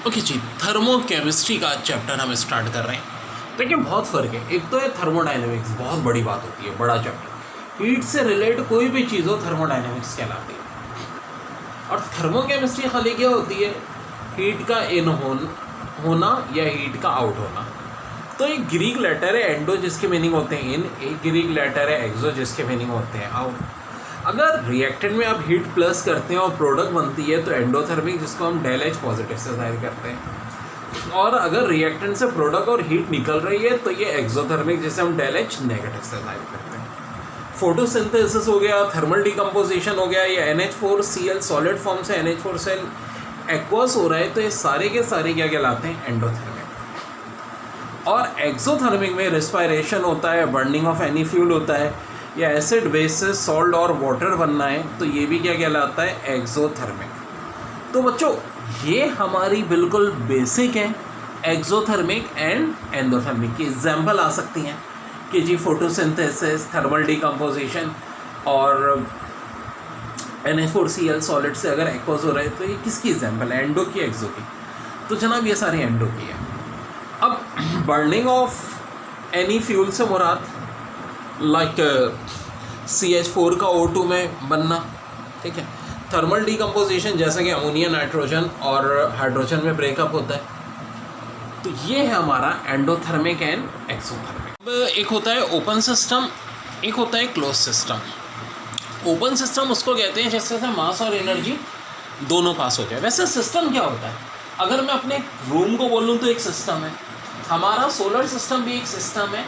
Okay जी, thermochemistry का chapter हम start कर रहे हैं। देखिए बहुत फ़र्क है। एक तो है थर्मोडाइनमिक्स, बहुत बड़ी बात होती है, बड़ा चैप्टर। हीट से रिलेट कोई भी चीज़ हो थर्मोडाइनमिक्स कहलाती है। और थर्मोकेमिस्ट्री खाली क्या होती है? हीट का इन होना या हीट का आउट होना। तो एक ग्रीक लेटर है एंडो जिसके मीनिंग होते हैं इन, एक ग्रीक लेटर है एक्सो जिसके मीनिंग होते हैं आउट। अगर रिएक्टेंट में आप हीट प्लस करते हैं और प्रोडक्ट बनती है तो एंडोथर्मिक, जिसको हम डेल एच पॉजिटिव से जाहिर करते हैं। और अगर रिएक्टेंट से प्रोडक्ट और हीट निकल रही है तो ये एक्सोथर्मिक, जिसे हम डेल एच नेगेटिव से जाहिर करते हैं। फोटोसिंथेसिस हो गया, थर्मल डिकम्पोजिशन हो गया, या NH4Cl सॉलिड फॉर्म से NH4Cl एक्वस हो रहा है, तो ये सारे के सारे क्या कहलाते हैं? एंडोथर्मिक। और एक्सोथर्मिक में रिस्पायरेशन होता है, बर्निंग ऑफ एनी फ्यूल होता है, या एसिड बेसिस सॉल्ट और वाटर बनना है, तो ये भी क्या कहलाता है? एक्सोथर्मिक। तो बच्चों ये हमारी बिल्कुल बेसिक है एक्सोथर्मिक एंड एंडोथर्मिक की। एग्जाम्पल आ सकती हैं कि जी फोटोसिंथेसिस, थर्मल डिकम्पोजिशन और NH4Cl सॉलिड से अगर एक्वस हो रहा है तो ये किसकी एग्जाम्पल है? एंडो की, एक्सो की? तो जनाब ये सारी एंडो की है। अब बर्निंग ऑफ एनी फ्यूल से मुराद लाइक CH4 का O2 में बनना, ठीक है। थर्मल डिकम्पोजिशन जैसे कि अमोनिया, नाइट्रोजन और हाइड्रोजन में ब्रेकअप होता है। तो ये है हमारा एंडोथर्मिक एंड एक्सोथर्मिक। अब एक होता है ओपन सिस्टम, एक होता है क्लोज सिस्टम। ओपन सिस्टम उसको कहते हैं जिससे से मास और एनर्जी दोनों पास हो जाए। वैसे सिस्टम क्या होता है? अगर मैं अपने रूम को बोलूँ तो एक सिस्टम है। हमारा सोलर सिस्टम भी एक सिस्टम है।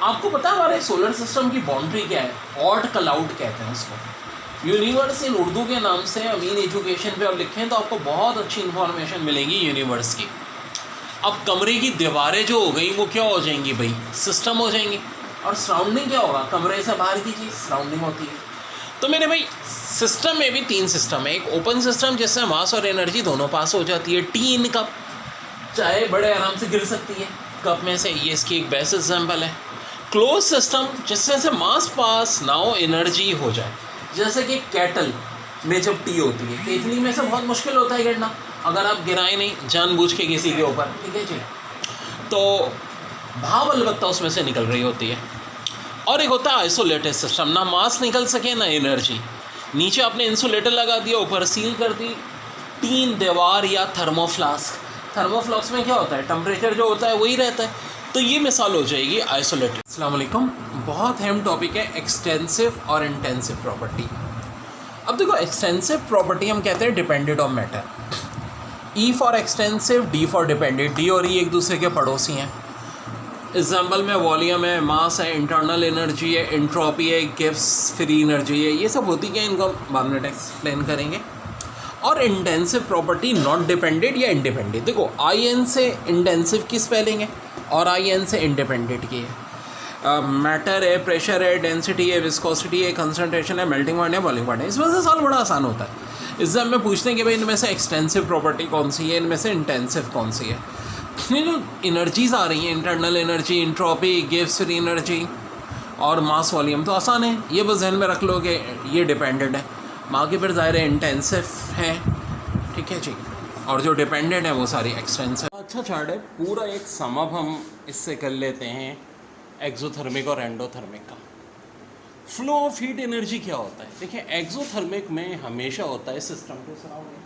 आपको पता है हमारे सोलर सिस्टम की बाउंड्री क्या है? ऑट क्लाउड कहते हैं उसको। यूनिवर्स इन उर्दू के नाम से अमीन एजुकेशन पे आप लिखें तो आपको बहुत अच्छी इन्फॉर्मेशन मिलेगी यूनिवर्स की। अब कमरे की दीवारें जो हो गई वो क्या हो जाएंगी भाई? सिस्टम हो जाएंगी। और सराउंडिंग क्या होगा? कमरे से बाहर की चीज़ सराउंडिंग होती है। तो मेरे भाई सिस्टम में भी तीन सिस्टम है। एक ओपन सिस्टम जिससे मास और एनर्जी दोनों पास हो जाती है। टी इन कप, चाहे बड़े आराम से गिर सकती है कप में से, ये इसकी एक बेस्ट एग्जाम्पल है। क्लोज सिस्टम जिससे से मास पास ना हो, एनर्जी हो जाए, जैसे कि केटल में जब टी होती है, केतली में से बहुत मुश्किल होता है गिरना अगर आप गिराएं नहीं जानबूझ के किसी के ऊपर, ठीक है जी। तो भाप अलबत्ता उसमें से निकल रही होती है। और एक होता है आइसोलेटेड सिस्टम, ना मास निकल सके ना एनर्जी। नीचे आपने इंसुलेटर लगा दिया, ऊपर सील कर दी, टीन, दीवार या थर्मोफ्लास्क। थर्मोफ्लास्क में क्या होता है? टेम्परेचर जो होता है वही रहता है। तो ये मिसाल हो जाएगी आइसोलेटेड। अस्सलाम वालेकुम। बहुत अहम टॉपिक है एक्सटेंसिव और इंटेंसिव प्रॉपर्टी। अब देखो एक्सटेंसिव प्रॉपर्टी हम कहते हैं dependent on matter. E for extensive, D for dependent. D और ई एक दूसरे के पड़ोसी हैं। एग्जाम्पल में वॉल्यूम है, मास है, इंटरनल एनर्जी है, इंट्रोपी है, गिब्स फ्री एनर्जी है। ये सब होती क्या, इनको बाद में एक्सप्लेन करेंगे। और इंटेंसिव प्रॉपर्टी नॉट डिपेंडेंट या इंडिपेंडेंट। देखो IN से इंटेंसिव की स्पेलिंग है और IN से इंडिपेंडेंट की है। मैटर है, प्रेशर है, डेंसिटी है, विस्कोसिटी है, कंसंट्रेशन है, मेल्टिंग पॉइंट है, बॉइलिंग पॉइंट है। इसमें से सवाल बड़ा आसान होता है। एग्जाम में पूछते हैं कि भाई इनमें से एक्सटेंसिव प्रॉपर्टी कौन सी है, इनमें से इंटेंसिव कौन सी है। ये जो एनर्जीज आ रही हैं, internal energy, entropy, Gibbs free energy और मास वॉल्यूम, तो आसान है, ये बस ध्यान में रख लो कि ये डिपेंडेंट है। बाकी फिर ज़ाहिर है इंटेंसिव है, ठीक है जी। और जो डिपेंडेंट है वो सारी एक्सटेंसिव। अच्छा चार्ट है, पूरा एक समअप हम इससे कर लेते हैं एक्सोथर्मिक और एंडोथर्मिक का। फ्लो ऑफ हीट एनर्जी क्या होता है? देखिए एक्सोथर्मिक में हमेशा होता है सिस्टम के सराउंडिंग,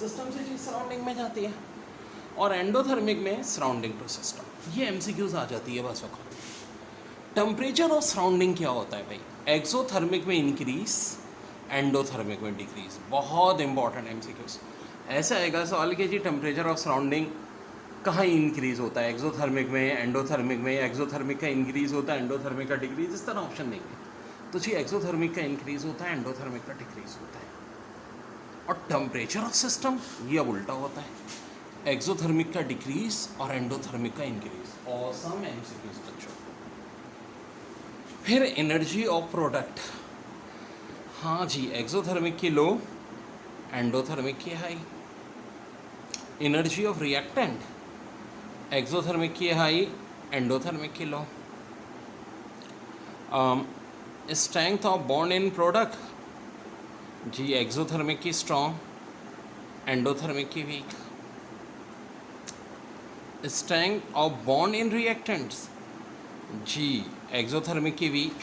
सिस्टम से चीज़ सराउंडिंग में जाती है। और एंडोथर्मिक में सराउंडिंग टू सिस्टम। ये MCQs आ जाती है बस वक्त। टेम्परेचर ऑफ सराउंडिंग क्या होता है भाई? एक्सोथर्मिक में इंक्रीज, एंडोथर्मिक में डिक्रीज। बहुत इंपॉर्टेंट MCQs। ऐसा आएगा सवाल कि जी टेम्परेचर ऑफ सराउंडिंग कहाँ इंक्रीज होता है? एक्सोथर्मिक में, एंडोथर्मिक में। एक्सोथर्मिक का इंक्रीज होता है, एंडोथर्मिक का डिक्रीज, इस तरह ऑप्शन देंगे। तो जी एक्सोथर्मिक का इंक्रीज होता है, एंडोथर्मिक का डिक्रीज होता है। और टेम्परेचर ऑफ सिस्टम ये अब उल्टा होता है, एक्सोथर्मिक का डिक्रीज और एंडोथर्मिक का इंक्रीज। ऑसम MCQs बच्चों। फिर एनर्जी ऑफ प्रोडक्ट, हाँ जी, एक्सोथर्मिक की लो, एंडोथर्मिक की high. Energy of reactant, exothermic की हाई, एंडोथर्मिक की low. Strength of bond in product, जी एक्सोथर्मिक की स्ट्रॉन्ग, एंडोथर्मिक की weak. Strength of bond in reactants, जी एक्सोथर्मिक की वीक,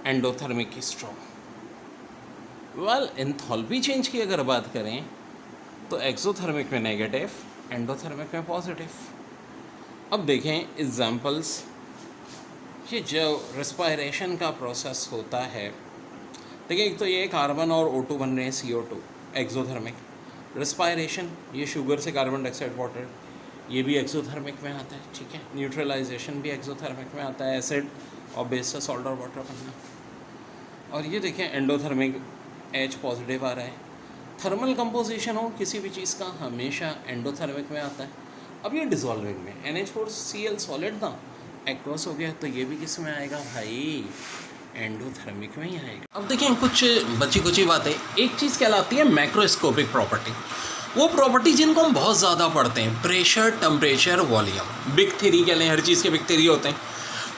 एंडोथर्मिक की स्ट्रॉन्ग। वेल एंथैल्पी चेंज की अगर बात करें तो एक्सोथर्मिक में नेगेटिव, एंडोथर्मिक में पॉजिटिव। अब देखें एग्जांपल्स, ये जो रेस्पायरेशन का प्रोसेस होता है, देखिए एक तो ये कार्बन और O2 बन रहे हैं, CO2 एक्सोथर्मिक। रेस्पायरेशन, ये शुगर से कार्बन डाइऑक्साइड वाटर, ये भी एक्सोथर्मिक में आता है, ठीक है। न्यूट्रलाइजेशन भी एक्सोथर्मिक में आता है, एसिड और बेस से सॉल्ट और वाटर बनना। और ये देखें एंडोथर्मिक, H पॉजिटिव आ रहा है। थर्मल कंपोजिशन हो किसी भी चीज़ का हमेशा एंडोथर्मिक में आता है। अब ये डिजॉल्विंग में NH4Cl सॉलिड था, एक्वस हो गया, तो ये भी किस में आएगा भाई, एंडोथर्मिक में ही आएगा। अब देखिए कुछ बची कुछ ही बातें, एक चीज़ कहलाती है मैक्रोस्कोपिक प्रॉपर्टी। वो प्रॉपर्टी जिनको हम बहुत ज़्यादा पढ़ते हैं, pressure, temperature, volume, big three कह लें, हर चीज़ के बिग थ्री होते हैं।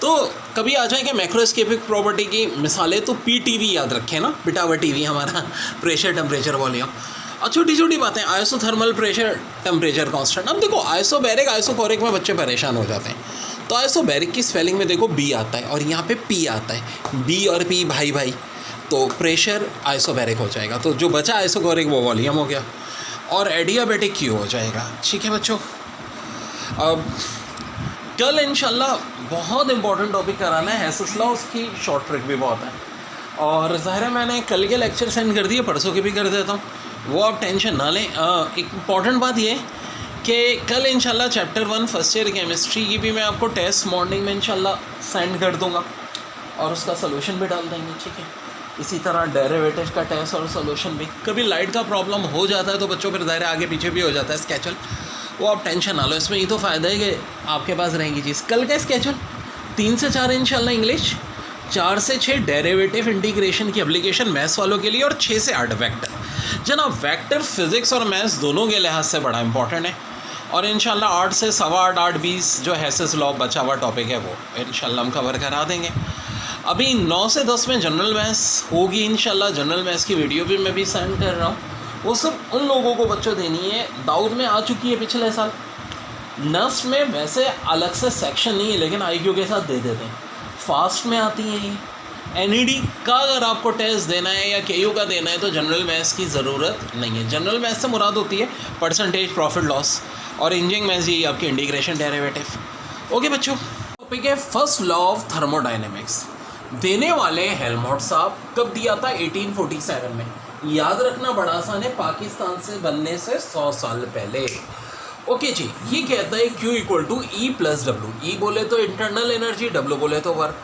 तो कभी आ जाएंगे मैक्रोस्कोपिक प्रॉपर्टी की मिसालें, तो PTV याद रखें ना, पिटावा टीवी हमारा, प्रेशर, टेम्परेचर, वॉल्यूम। और छोटी छोटी बातें, आइसोथर्मल प्रेशर, टेम्परेचर कांस्टेंट। अब देखो आइसोबैरिक, आइसोकोरिक में बच्चे परेशान हो जाते हैं। तो आइसोबैरिक की स्पेलिंग में देखो B आता है और यहाँ पे P आता है, B और P भाई भाई, तो प्रेशर आइसोबैरिक हो जाएगा। तो जो बचा आइसोकोरिक वो वॉल्यूम हो गया, और एडियाबैटिक Q हो जाएगा, ठीक है बच्चों। अब कल इंशाल्लाह बहुत इंपॉर्टेंट टॉपिक कराना है, हेसेस लॉ, उसकी शॉर्ट ट्रिक भी बहुत है। और ज़ाहिर है मैंने कल के लेक्चर सेंड कर दिए, परसों के भी कर देता हूँ, वो आप टेंशन ना लें। एक इम्पॉर्टेंट बात ये कि कल इंशाल्लाह चैप्टर 1 फर्स्ट ईयर केमिस्ट्री की भी मैं आपको टेस्ट मॉर्निंग में इंशाल्लाह सेंड कर दूँगा और उसका सोल्यूशन भी डाल देंगे, ठीक है। इसी तरह डेरिवेटिव का टेस्ट और सोल्यूशन भी। कभी लाइट का प्रॉब्लम हो जाता है तो बच्चों फिर ज़ाहिर आगे पीछे भी हो जाता है स्केचुअल, वो आप टेंशन ना लो, इसमें ये तो फ़ायदा है कि आपके पास रहेंगी चीज़। कल का स्केचुअल 3 से 4 इंशाल्लाह इंग्लिश, 4 से 6 डेरिवेटिव इंटीग्रेशन की एप्लीकेशन मैथ्स वालों के लिए, और 6 से 8 वेक्टर। जनाब वेक्टर फिज़िक्स और मैथ्स दोनों के लिहाज से बड़ा इंपॉर्टेंट है। और इंशाल्लाह 8 से 8:15, 8:20 जो हेसेस लॉ बचा हुआ टॉपिक है वो इंशाल्लाह हम कवर करा देंगे। अभी 9 से 10 में जनरल मैथ्स होगी इंशाल्लाह, जनरल मैथ्स की वीडियो भी मैं भी सेंड कर रहा हूँ। वो सब उन लोगों को बच्चों देनी है, दाऊद में आ चुकी है पिछले साल। नर्स में वैसे अलग से सेक्शन नहीं है, लेकिन IQ के साथ दे देते हैं, फास्ट में आती है ये। NED का अगर आपको टेस्ट देना है या KU का देना है तो जनरल मैथ्स की ज़रूरत नहीं है। जनरल मैथ्स से मुराद होती है परसेंटेज, प्रॉफिट लॉस, और इंजीनियरिंग मैथ्स ये आपकी इंटीग्रेशन, डेरिवेटिव। ओके बच्चों, टॉपिक है फर्स्ट लॉ ऑफ थर्मोडायनेमिक्स। देने वाले हेल्महोल्ट्ज साहब, कब दिया था, 1847 में। याद रखना बड़ा आसान है, पाकिस्तान से बनने से 100 साल पहले। ओके जी, ये कहता है Q = E + W। E बोले तो इंटरनल एनर्जी, W बोले तो वर्क।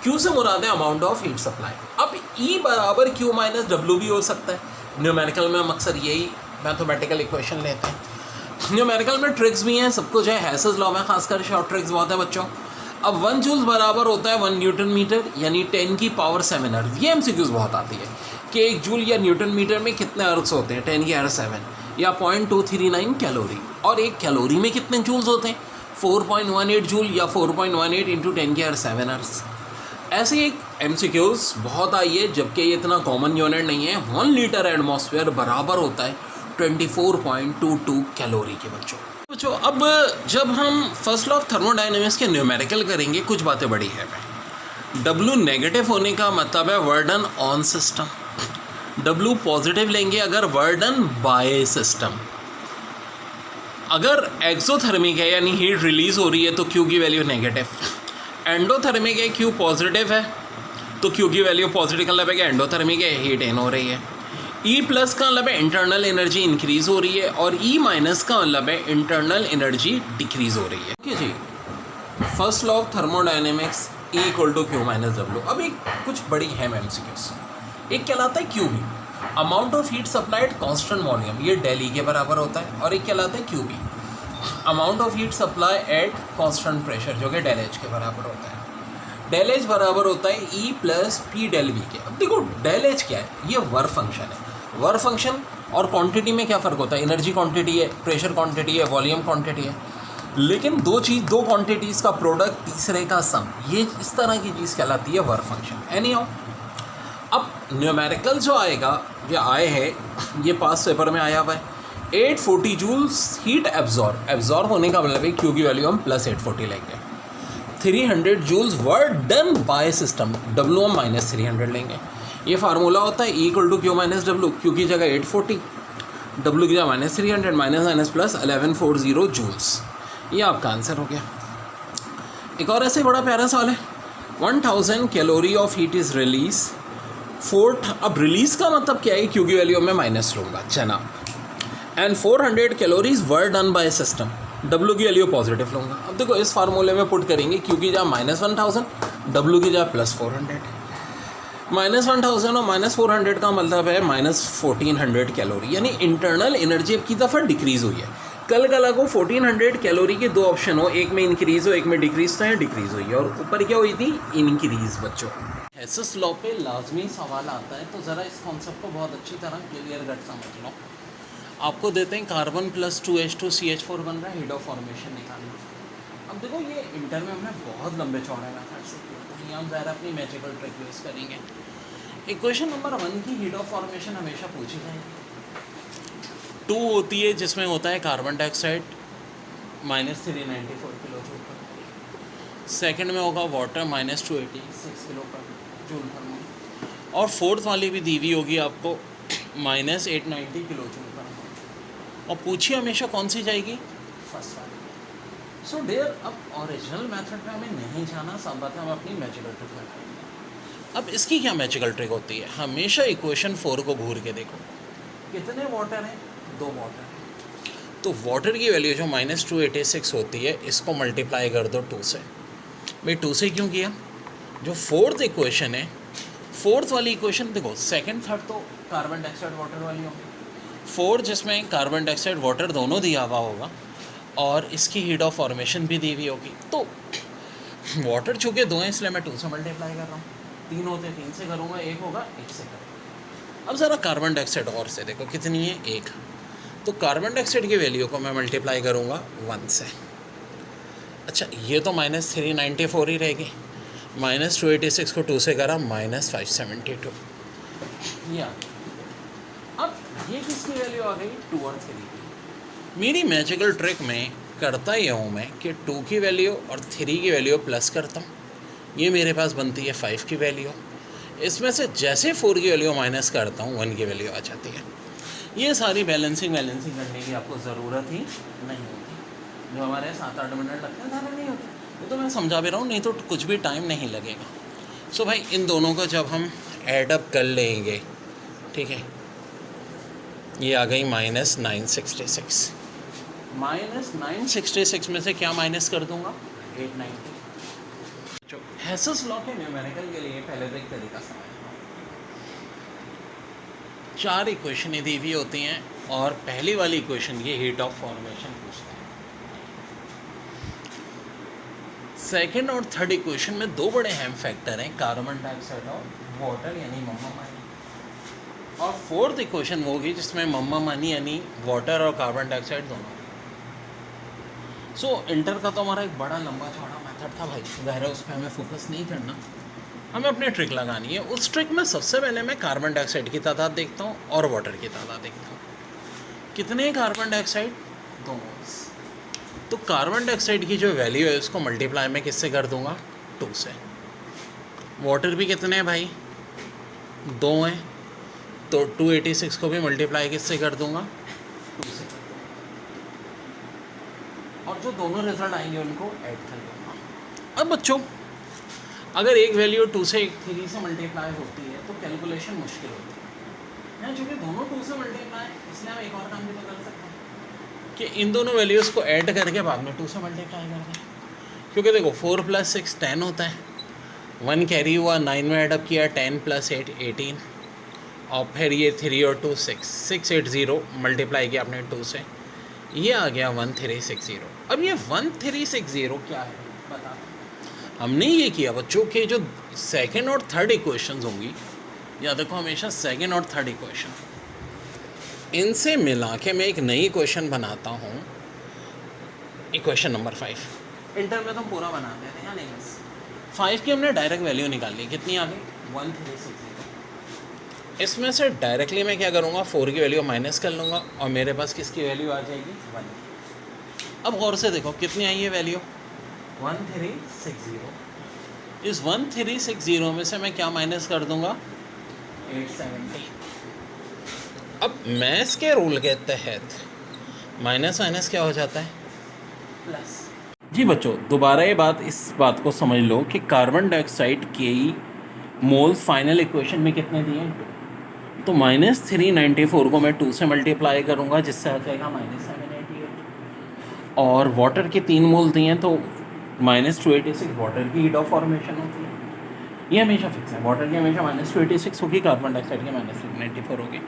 Q से मुराद है अमाउंट ऑफ हीट सप्लाई। अब E = Q - W भी हो सकता है। न्यूमेरिकल में हम अक्सर यही मैथमेटिकल इक्वेशन लेते हैं। न्यूमेरिकल में ट्रिक्स भी हैं, सब कुछ है। हेसेस लॉ में खासकर शॉर्ट ट्रिक्स बहुत है बच्चों। अब 1 जूल्स बराबर होता है 1 न्यूटन मीटर, यानी 10⁻⁷ अर्थ। ये MCQs बहुत आती है कि 1 जूल या न्यूटन मीटर में कितने अर्थ्स होते हैं, 10⁻⁷, या 0.239 कैलोरी। और एक कैलोरी में कितने जूल्स होते हैं, 4.18 जूल, या 4.18 × 10⁻⁷ अर्थ्स। ऐसे एक MCQs बहुत आई है, जबकि ये इतना कॉमन यूनिट नहीं है। 1 लीटर एटमॉस्फेयर बराबर होता है 24.22 कैलोरी के बच्चों। अब जब हम फर्स्ट लॉ ऑफ थर्मोडायनेमिक्स के न्यूमेरिकल करेंगे, कुछ बातें बड़ी है। W नेगेटिव होने का मतलब है वर्डन ऑन सिस्टम, W पॉजिटिव लेंगे अगर वर्डन बाय सिस्टम। अगर एक्सोथर्मिक है यानी हीट रिलीज हो रही है तो Q की वैल्यू नेगेटिव। एंडोथर्मिक है, Q पॉजिटिव है तो Q की वैल्यू पॉजिटिव का मतलब है कि एंडोथर्मिक है, हीट इन हो रही है। E+ का मतलब है इंटरनल एनर्जी इंक्रीज़ हो रही है, और E- का मतलब है इंटरनल एनर्जी डिक्रीज़ हो रही है। ठीक है जी, first law of thermodynamics E = Q - W। अब एक कुछ बड़ी है MCQs। एक कहलाता है QB, amount of heat supplied constant volume, ये डेल E के बराबर होता है। और एक कहलाता है QB, amount of heat supply at constant pressure, जो कि डेल H के बराबर होता है। डेल H बराबर होता है E + P del V के। अब देखो डेल H क्या है, ये वर्क फंक्शन है। वर्क फंक्शन और क्वांटिटी में क्या फ़र्क होता है, एनर्जी क्वांटिटी है, प्रेशर क्वांटिटी है, वॉल्यूम क्वांटिटी है। लेकिन दो क्वांटिटीज़ का प्रोडक्ट, तीसरे का सम, ये इस तरह की चीज़ कहलाती है वर्क फंक्शन। एनीहाउ, अब न्यूमेरिकल जो आएगा, ये आए हैं, ये पास पेपर में आया हुआ है 840 जूल्स हीट एब्जॉर्ब होने का मतलब है क्यू की वैल्यू हम प्लस 840 लेंगे। 300 joules were done by system, W हम माइनस 300 लेंगे। ये फार्मूला होता है equal to Q minus W, Q की जगह 840, डब्ल्यू की जगह minus 300, minus minus plus 1140 joules. ये आपका आंसर हो गया। एक और ऐसे बड़ा प्यारा सवाल है, 1000 calorie of heat is release 4, अब रिलीज़ का मतलब क्या है, क्यू की वैल्यू में माइनस लूँगा, चना, and 400 calories were done by system, W की वैल्यू पॉजिटिव लूँगा। अब देखो इस फार्मूले में पुट करेंगे, क्यू की जगह -1000, डब्ल्यू की जगह +400। -1000 और -400 का मतलब है -1400 कैलोरी, यानी इंटरनल एनर्जी अब की दफ़ा डिक्रीज़ हुई है। कल को 1400 कैलोरी के दो ऑप्शन हो, एक में इंक्रीज़ हो एक में डिक्रीज़, तो है डिक्रीज़ हुई है, और ऊपर क्या हुई थी, इंक्रीज़। बच्चों हेसस लॉ पे लाजमी सवाल आता है, तो ज़रा इस कॉन्सेप्ट को बहुत अच्छी तरह क्लियर कट समझ लो। आपको देते हैं कार्बन + 2H2CH4 बन रहा है, हीट ऑफ फॉर्मेशन निकालना। अब देखो ये इंटर में हमने बहुत लंबे चौड़े मेथड से किया, तो यहाँ हम ज़रा अपनी मैजिकल ट्रिक यूज़ करेंगे। इक्वेशन नंबर 1 की हीट ऑफ फॉर्मेशन हमेशा पूछी जाएगी। 2 होती है जिसमें होता है कार्बन डाइऑक्साइड -394 किलो जूल पर, सेकेंड में होगा वाटर -286 किलो पर जूल पर मोल, और फोर्थ वाली भी दी हुई होगी आपको -890 किलो जूल पर मोल, और पूछिए हमेशा कौन सी जाएगी, फर्स्ट वाली। सो डियर, अब ओरिजिनल मेथड में हमें नहीं जाना, सब बात हम अपनी मैजिकल ट्रिक लगाएंगे। अब इसकी क्या मैजिकल ट्रिक होती है, हमेशा इक्वेशन 4 को घूर के देखो, कितने वाटर हैं, 2 वाटर हैं, तो वाटर की वैल्यू जो -286 होती है, इसको मल्टीप्लाई कर दो 2 से। भाई 2 से क्यों किया, जो फोर्थ इक्वेशन है, फोर्थ वाली इक्वेशन देखो, सेकंड थर्ड तो कार्बन डाइऑक्साइड वाटर वाली होगी, फोर्थ जिसमें कार्बन डाइऑक्साइड वाटर दोनों दिया हुआ होगा और इसकी हीट ऑफ फॉर्मेशन भी दी हुई होगी, तो वाटर चूँकि 2 हैं इसलिए मैं 2 से मल्टीप्लाई कर रहा हूँ, 3 होते 3 से करूँगा, 1 होगा 1 से करूँगा। अब ज़रा कार्बन डाइऑक्साइड और से देखो कितनी है, 1, तो कार्बन डाइऑक्साइड की वैल्यू को मैं मल्टीप्लाई करूँगा 1 से। अच्छा ये तो -394 ही रहेगी, -286 को 2 से करा -572, या अब ये किसकी वैल्यू आ गई, 2 और 3 की। मेरी मैजिकल ट्रिक में करता ये हूँ मैं कि 2 की वैल्यू और 3 की वैल्यू प्लस करता हूँ, ये मेरे पास बनती है 5 की वैल्यू, इसमें से जैसे 4 की वैल्यू माइनस करता हूँ 1 की वैल्यू आ जाती है। ये सारी बैलेंसिंग करने की आपको ज़रूरत ही नहीं होती, जो हमारे 7-8 मिनट लगते हैं ज़्यादा नहीं होते, ये तो मैं समझा भी रहा हूँ, नहीं तो कुछ भी टाइम नहीं लगेगा। सो भाई इन दोनों को जब हम एडअप कर लेंगे, ठीक है, ये आ गई -966, -966 में से क्या माइनस कर दूंगा, 890। हेसस लॉ के न्यूमेरिकल के लिए पहले तो एक तरीका समझ लो, 4 इक्वेशन दी हुई होती हैं और पहली वाली इक्वेशन ये हीट ऑफ फॉर्मेशन पूछता है, सेकेंड और थर्ड इक्वेशन में 2 बड़े अहम फैक्टर हैं, कार्बन डाइऑक्साइड और वाटर यानी मम्मा मानी, और फोर्थ इक्वेशन वो होगी जिसमें मम्मा मानी यानी वाटर और कार्बन डाइऑक्साइड दोनों। सो इंटर का तो हमारा एक बड़ा लंबा चौड़ा मेथड था भाई, ज़ाहिर है उस पर हमें फोकस नहीं करना, हमें अपनी ट्रिक लगानी है। उस ट्रिक में सबसे पहले मैं कार्बन डाइऑक्साइड की तादाद देखता हूँ और वाटर की तादाद देखता हूँ, कितने कार्बन डाइऑक्साइड, 2 मोल्स, तो कार्बन डाइऑक्साइड की जो वैल्यू है उसको मल्टीप्लाई मैं किससे कर दूंगा, 2 से। वाटर भी कितने हैं भाई, 2 हैं, तो 286 को भी मल्टीप्लाई किससे कर दूंगा, 2 से कर दूंगा, और जो दोनों रिजल्ट आएंगे उनको ऐड कर दूंगा। अब बच्चों अगर एक वैल्यू 2 से 3 से मल्टीप्लाई होती है तो कैलकुलेशन मुश्किल होती है, यहाँ चूँकि दोनों 2 से मल्टीप्लाई, इसलिए हम एक और काम भी तो कर सकते हैं कि इन दोनों वैल्यूज़ को ऐड करके बाद में 2 से मल्टीप्लाई कर दें, क्योंकि देखो 4 + 6 10 होता है, 1 कैरी हुआ, 9 में एडअप किया, 10 + 8 18, और फिर ये 3 और 2 6 680 मल्टीप्लाई किया आपने 2 से, ये आ गया 1360। अब ये 1360 क्या है बता, हमने ये किया बच्चों के जो सेकंड और थर्ड इक्वेशंस होंगी, या देखो हमेशा सेकंड और थर्ड इक्वेशन, इनसे मिला के मैं एक नई इक्वेशन बनाता हूँ, इक्वेशन नंबर 5। इंटर में तो पूरा बना देते हैं, नहीं बस 5 की हमने डायरेक्ट वैल्यू निकाल ली, कितनी आ गई, 1360। इसमें से डायरेक्टली मैं क्या करूँगा, 4 की वैल्यू माइनस कर लूँगा और मेरे पास किसकी वैल्यू आ जाएगी, 1। अब गौर से देखो कितनी आई है वैल्यू, 1360। इस 1360 में से मैं क्या माइनस कर दूँगा, 870। अब मैथ्स के रूल के तहत माइनस माइनस क्या हो जाता है, प्लस। जी बच्चों, दोबारा इस बात को समझ लो कि कार्बन डाइऑक्साइड के मोल्स फाइनल इक्वेशन में कितने दिए हैं, 2। तो -394 को मैं 2 से मल्टीप्लाई करूँगा, जिससे आ जाएगा -788। और वाटर के 3 मोल दिए हैं, तो -286 वाटर की हीट ऑफ फॉर्मेशन होती है। ये हमेशा फिक्स है, वाटर की हमेशा -286 होगी, कार्बन डाइऑक्साइड की -394 होगी।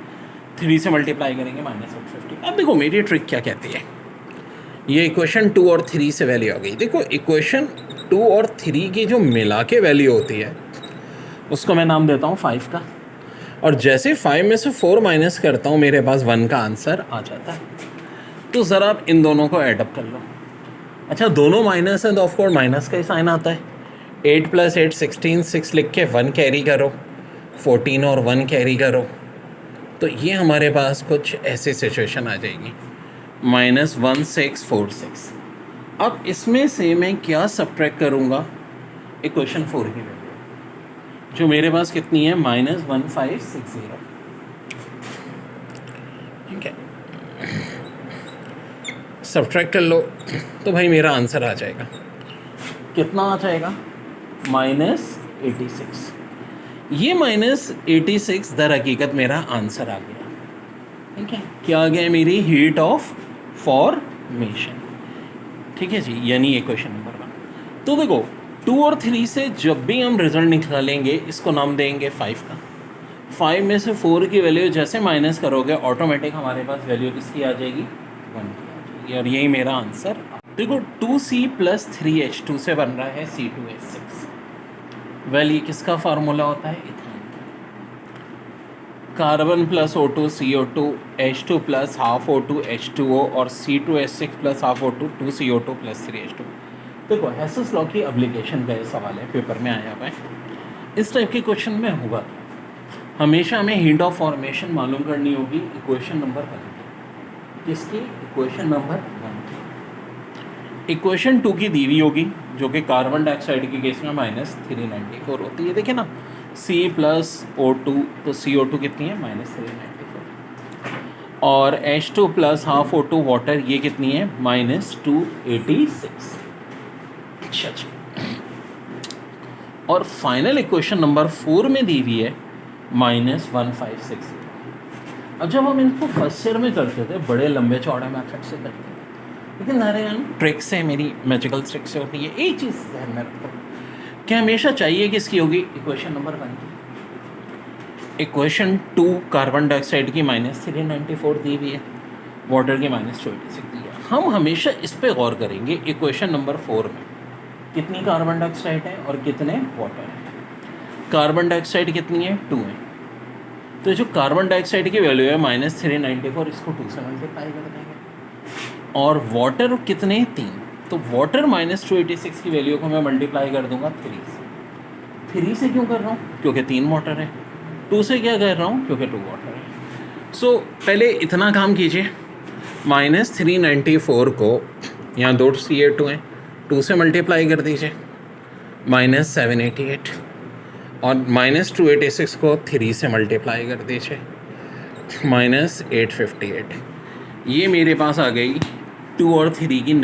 3 से मल्टीप्लाई करेंगे -850। अब देखो मेरी ट्रिक क्या कहती है, ये इक्वेशन 2 और 3 से वैल्यू आ गई। देखो इक्वेशन 2 और 3 की जो मिला के वैल्यू होती है उसको मैं नाम देता हूँ 5 का, और जैसे 5 में से 4 माइनस करता हूँ मेरे पास 1 का आंसर आ जाता है। तो ज़रा आप इन दोनों को ऐडअप कर लो। अच्छा, दोनों माइनस हैं तो ऑफकोर्स माइनस का ही साइन आता है। 8 + 8 16, 6 लिख के 1 कैरी करो, 14 और 1 कैरी करो, तो ये हमारे पास कुछ ऐसी सिचुएशन आ जाएगी, -1646। अब इसमें से मैं क्या सब्ट्रैक्ट करूँगा, इक्वेशन 4 की वैल्यू जो मेरे पास कितनी है, -1560। ठीक है, सब्ट्रैक्ट कर लो तो भाई मेरा आंसर आ जाएगा, कितना आ जाएगा, -86। ये -86 दर हकीकत मेरा आंसर आ गया। ठीक है, क्या आ गया, मेरी हीट ऑफ फॉर्मेशन। ठीक है जी, यानी ये क्वेश्चन नंबर 1। तो देखो 2 और 3 से जब भी हम रिजल्ट निकालेंगे इसको नाम देंगे 5 का। 5 में से 4 की वैल्यू जैसे माइनस करोगे ऑटोमेटिक हमारे पास वैल्यू किसकी आ जाएगी, 1 की आ जाएगी, और यही मेरा आंसर। देखो 2C + 3H2 से बन रहा है C2H6। वेल ये किसका फार्मूला होता है, ethane. Carbon + O2 CO2, H2 + ½ O2 H2O और C2H6 + ½ O2 2CO2 + 3H2। देखो हेसस लॉ की एप्लीकेशन का ये सवाल है, पेपर में आया हुआ है। इस टाइप के क्वेश्चन में होगा हमेशा हमें हीट ऑफ फॉर्मेशन मालूम करनी होगी इक्वेशन नंबर 1 की। किसकी, इक्वेशन नंबर 1 की। इक्वेशन 2 की दी हुई होगी जो कि कार्बन डाइऑक्साइड के केस में -394 होती है। देखिए ना, C + O2, तो CO2 कितनी है, -394, और H2 + ½ O2 वाटर, ये कितनी है, -286। अच्छा जी, और फाइनल इक्वेशन नंबर 4 में दी हुई है -1560। अब जब हम इनको फर्स्ट ईयर में करते थे बड़े लंबे चौड़े मेथड से करते थे, लेकिन नारायण ट्रिक से, मेरी मैजिकल ट्रिक से होती है। एक चीज़ ध्यान में रखो कि हमेशा चाहिए किसकी होगी, इक्वेशन नंबर 1 की। इक्वेशन 2 कार्बन डाइऑक्साइड की -394 दी हुई है, वाटर की -286 दी है। हम हमेशा इस पे गौर करेंगे इक्वेशन नंबर 4 में कितनी कार्बन डाइऑक्साइड है और कितने वाटर है। कार्बन डाइऑक्साइड कितनी है, 2 है, तो जो कार्बन डाइऑक्साइड की वैल्यू है -394, इसको 2 से मल्टीप्लाई कर देंगे। और वाटर कितने, 3, तो वाटर -286 की वैल्यू को मैं मल्टीप्लाई कर दूंगा 3 से। 3 से क्यों कर रहा हूँ, क्योंकि 3 वाटर है। 2 से क्या कर रहा हूँ, क्योंकि 2 वाटर है। सो पहले इतना काम कीजिए, -394 को, यहाँ 2 CO2 हैं, 2 से मल्टीप्लाई कर दीजिए, -788, और -286 को 3 से मल्टीप्लाई कर दीजिए, -858। ये मेरे पास आ गई 2 और 3 की नई